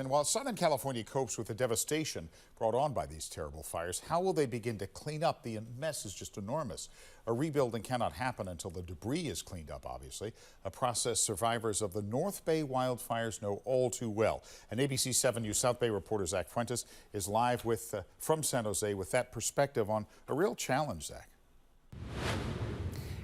And while Southern California copes with the devastation brought on by these terrible fires, how will they begin to clean up? The mess is just enormous. A rebuilding cannot happen until the debris is cleaned up, obviously, a process survivors of the North Bay wildfires know all too well. And ABC 7 News South Bay reporter Zach Fuentes is live from San Jose with that perspective on a real challenge, Zach.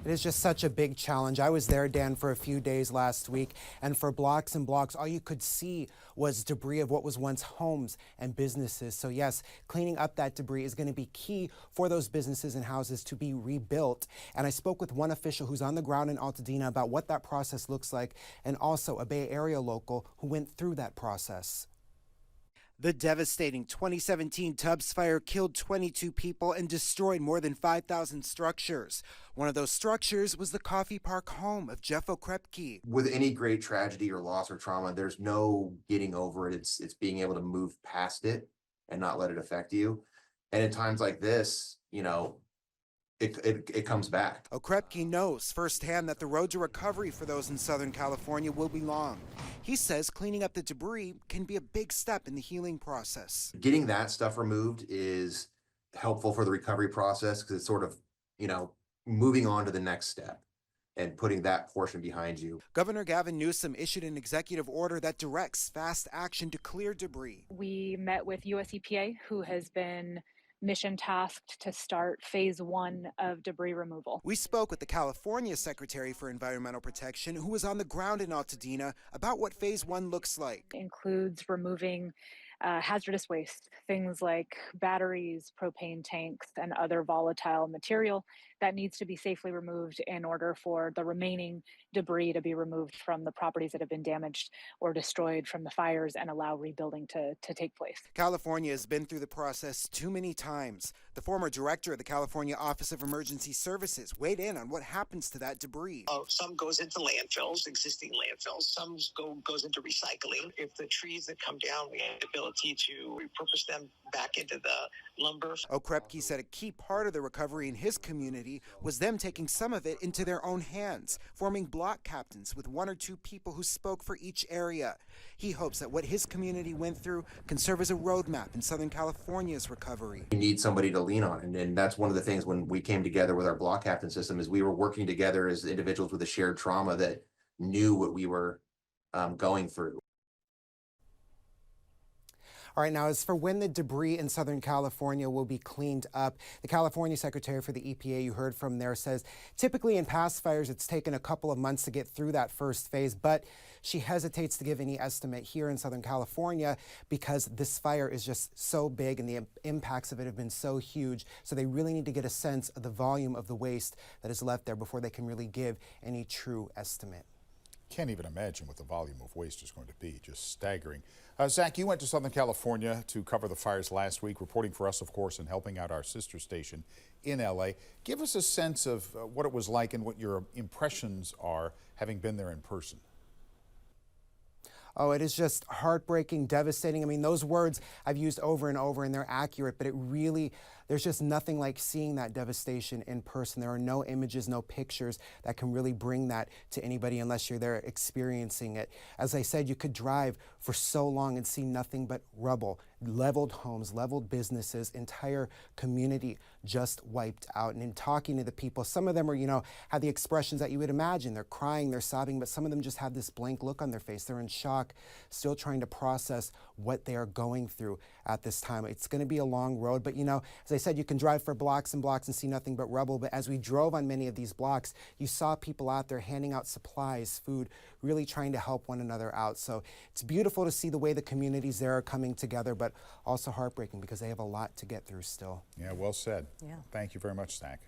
It is just such a big challenge. I was there, Dan, for a few days last week, and for blocks and blocks, all you could see was debris of what was once homes and businesses. So yes, cleaning up that debris is going to be key for those businesses and houses to be rebuilt. And I spoke with one official who's on the ground in Altadena about what that process looks like, and also a Bay Area local who went through that process. The devastating 2017 Tubbs fire killed 22 people and destroyed more than 5,000 structures. One of those structures was the Coffee Park home of Jeff Okrepke. With any great tragedy or loss or trauma, there's no getting over it. It's being able to move past it and not let it affect you. And in times like this, you know, it comes back. Okrepke knows firsthand that the road to recovery for those in Southern California will be long. He says cleaning up the debris can be a big step in the healing process. Getting that stuff removed is helpful for the recovery process because it's sort of, you know, moving on to the next step and putting that portion behind you. Governor Gavin Newsom issued an executive order that directs fast action to clear debris. We met with US EPA, who has been mission tasked to start phase 1 of debris removal. We spoke with the California Secretary for Environmental Protection, who was on the ground in Altadena, about what phase 1 looks like. It includes removing hazardous waste, things like batteries, propane tanks, and other volatile material that needs to be safely removed in order for the remaining debris to be removed from the properties that have been damaged or destroyed from the fires and allow rebuilding to take place. California has been through the process too many times. The former director of the California Office of Emergency Services weighed in on what happens to that debris. Some goes into landfills, existing landfills. Some goes into recycling. If the trees that come down, we have the ability to repurpose them back into the lumber. Okrepke said a key part of the recovery in his community was them taking some of it into their own hands, forming block captains with 1 or 2 people who spoke for each area. He hopes that what his community went through can serve as a roadmap in Southern California's recovery. You need somebody to lean on, and that's one of the things when we came together with our block captain system is we were working together as individuals with a shared trauma that knew what we were going through. All right, now as for when the debris in Southern California will be cleaned up, the California Secretary for the EPA you heard from there says typically in past fires it's taken a couple of months to get through that first phase, but she hesitates to give any estimate here in Southern California because this fire is just so big and the impacts of it have been so huge. So they really need to get a sense of the volume of the waste that is left there before they can really give any true estimate. Can't even imagine what the volume of waste is going to be. Just staggering. Zach, you went to Southern California to cover the fires last week, reporting for us, of course, and helping out our sister station in LA. Give us a sense of what it was like and what your impressions are having been there in person. Oh, it is just heartbreaking, devastating. I mean, those words I've used over and over, and they're accurate, but it really, there's just nothing like seeing that devastation in person. There are no images, no pictures that can really bring that to anybody unless you're there experiencing it. As I said, you could drive for so long and see nothing but rubble, leveled homes, leveled businesses, entire community just wiped out. And in talking to the people, some of them are, you know, have the expressions that you would imagine. They're crying, they're sobbing, but some of them just have this blank look on their face. They're in shock, still trying to process what they are going through at this time. It's going to be a long road, but you know, as I said, you can drive for blocks and blocks and see nothing but rubble, but as we drove on many of these blocks, you saw people out there handing out supplies, food, really trying to help one another out. So it's beautiful to see the way the communities there are coming together, but also heartbreaking because they have a lot to get through still. Yeah, well said. Yeah. Thank you very much, Zach.